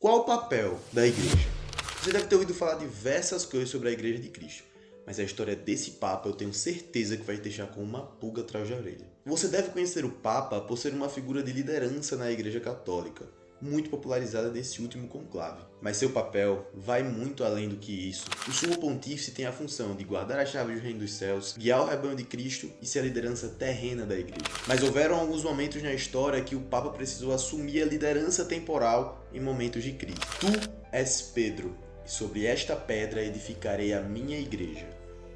Qual o papel da igreja? Você deve ter ouvido falar diversas coisas sobre a Igreja de Cristo, mas a história desse Papa eu tenho certeza que vai te deixar com uma pulga atrás da orelha. Você deve conhecer o Papa por ser uma figura de liderança na Igreja Católica, muito popularizada nesse último conclave. Mas seu papel vai muito além do que isso. O Sumo Pontífice tem a função de guardar as chaves do Reino dos Céus, guiar o rebanho de Cristo e ser a liderança terrena da Igreja. Mas houveram alguns momentos na história que o Papa precisou assumir a liderança temporal em momentos de crise. Tu és Pedro, e sobre esta pedra edificarei a minha Igreja,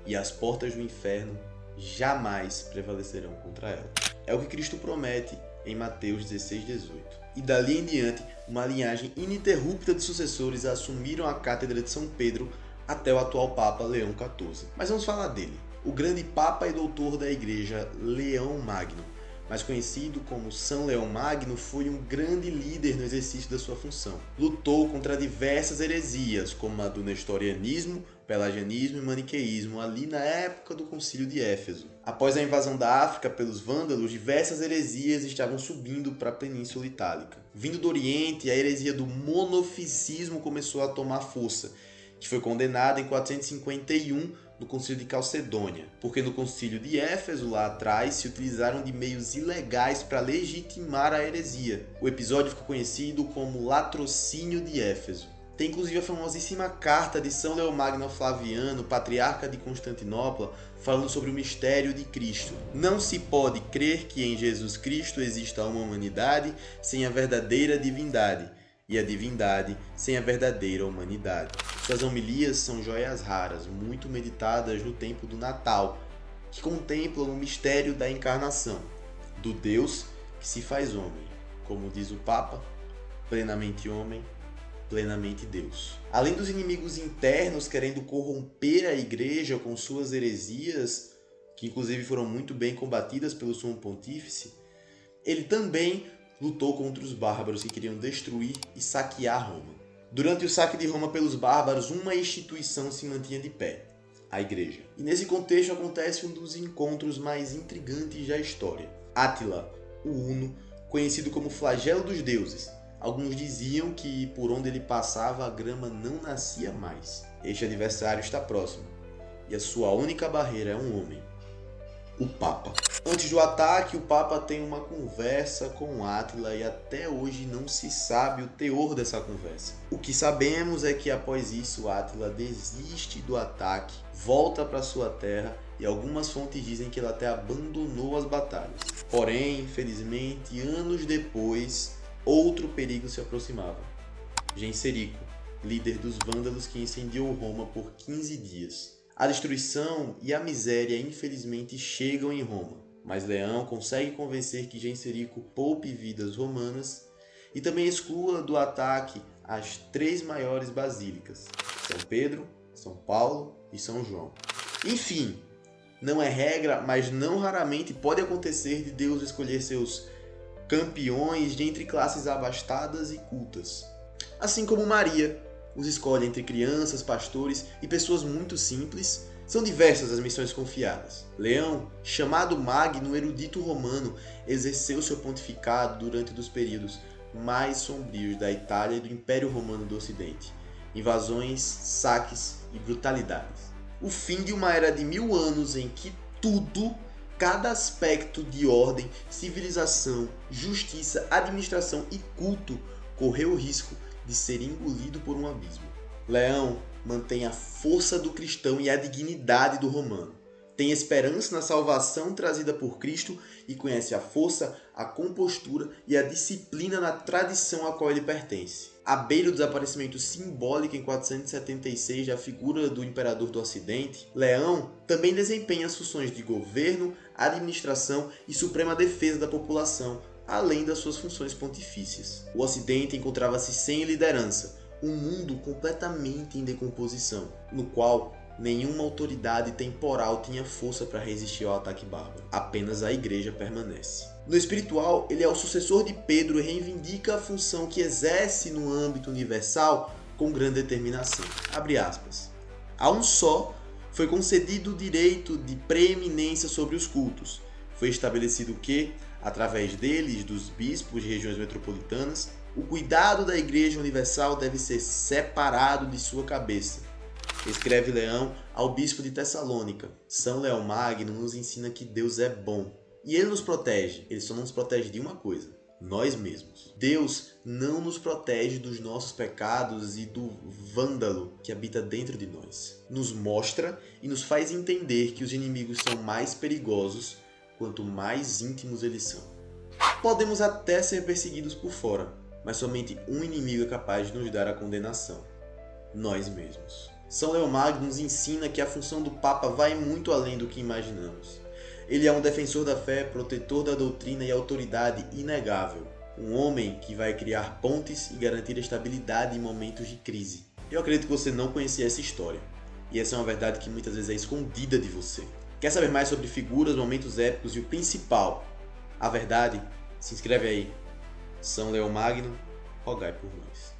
e as portas do inferno jamais prevalecerão contra ela. É o que Cristo promete em Mateus 16:18. E dali em diante, uma linhagem ininterrupta de sucessores assumiram a cátedra de São Pedro até o atual Papa Leão XIV. Mas vamos falar dele. O grande Papa e doutor da Igreja, Leão Magno, mais conhecido como São Leão Magno, foi um grande líder no exercício da sua função. Lutou contra diversas heresias, como a do nestorianismo, pelagianismo e maniqueísmo, ali na época do Concílio de Éfeso. Após a invasão da África pelos vândalos, diversas heresias estavam subindo para a Península Itálica. Vindo do Oriente, a heresia do monofisismo começou a tomar força, que foi condenada em 451 no Concílio de Calcedônia, porque no Concílio de Éfeso, lá atrás, se utilizaram de meios ilegais para legitimar a heresia. O episódio ficou conhecido como Latrocínio de Éfeso. Tem inclusive a famosíssima carta de São Leomagno Flaviano, patriarca de Constantinopla, falando sobre o mistério de Cristo. Não se pode crer que em Jesus Cristo exista uma humanidade sem a verdadeira divindade, e a divindade sem a verdadeira humanidade. Suas homilias são joias raras, muito meditadas no tempo do Natal, que contemplam o mistério da encarnação, do Deus que se faz homem, como diz o Papa, plenamente homem, plenamente Deus. Além dos inimigos internos querendo corromper a Igreja com suas heresias, que inclusive foram muito bem combatidas pelo Sumo Pontífice, ele também lutou contra os bárbaros que queriam destruir e saquear Roma. Durante o saque de Roma pelos bárbaros, uma instituição se mantinha de pé, a Igreja. E nesse contexto acontece um dos encontros mais intrigantes da história. Átila, o Huno, conhecido como flagelo dos deuses. Alguns diziam que por onde ele passava a grama não nascia mais. Este adversário está próximo, e a sua única barreira é um homem, o Papa. Antes do ataque, o Papa tem uma conversa com Átila e até hoje não se sabe o teor dessa conversa. O que sabemos é que após isso, Átila desiste do ataque, volta para sua terra e algumas fontes dizem que ele até abandonou as batalhas. Porém, infelizmente, anos depois, outro perigo se aproximava. Genserico, líder dos vândalos que incendiou Roma por 15 dias. A destruição e a miséria infelizmente chegam em Roma, mas Leão consegue convencer que Genserico poupe vidas romanas e também exclua do ataque as 3 maiores basílicas, São Pedro, São Paulo e São João. Enfim, não é regra, mas não raramente pode acontecer de Deus escolher seus campeões de entre classes abastadas e cultas. Assim como Maria os escolhe entre crianças, pastores e pessoas muito simples. São diversas as missões confiadas. Leão, chamado Magno, erudito romano, exerceu seu pontificado durante os períodos mais sombrios da Itália e do Império Romano do Ocidente. Invasões, saques e brutalidades. O fim de uma era de 1000 anos em que tudo, cada aspecto de ordem, civilização, justiça, administração e culto correu o risco de ser engolido por um abismo. Leão mantém a força do cristão e a dignidade do romano. Tem esperança na salvação trazida por Cristo e conhece a força, a compostura e a disciplina na tradição a qual ele pertence. À beira do desaparecimento simbólico em 476 da figura do imperador do Ocidente, Leão também desempenha as funções de governo, administração e suprema defesa da população, além das suas funções pontifícias. O Ocidente encontrava-se sem liderança, um mundo completamente em decomposição, no qual nenhuma autoridade temporal tinha força para resistir ao ataque bárbaro. Apenas a Igreja permanece. No espiritual, ele é o sucessor de Pedro e reivindica a função que exerce no âmbito universal com grande determinação. Abre aspas. A um só foi concedido o direito de preeminência sobre os cultos. Foi estabelecido que, através deles, dos bispos de regiões metropolitanas, O cuidado da Igreja Universal deve ser separado de sua cabeça. Escreve Leão ao bispo de Tessalônica. São Leão Magno nos ensina que Deus é bom. E Ele nos protege. Ele só não nos protege de uma coisa: nós mesmos. Deus não nos protege dos nossos pecados e do vândalo que habita dentro de nós. Nos mostra e nos faz entender que os inimigos são mais perigosos quanto mais íntimos eles são. Podemos até ser perseguidos por fora, mas somente um inimigo é capaz de nos dar a condenação: nós mesmos. São Leão Magno nos ensina que a função do Papa vai muito além do que imaginamos. Ele é um defensor da fé, protetor da doutrina e autoridade inegável. Um homem que vai criar pontes e garantir a estabilidade em momentos de crise. Eu acredito que você não conhecia essa história, e essa é uma verdade que muitas vezes é escondida de você. Quer saber mais sobre figuras, momentos épicos e o principal, a verdade? Se inscreve aí. São Leão Magno, rogai por nós.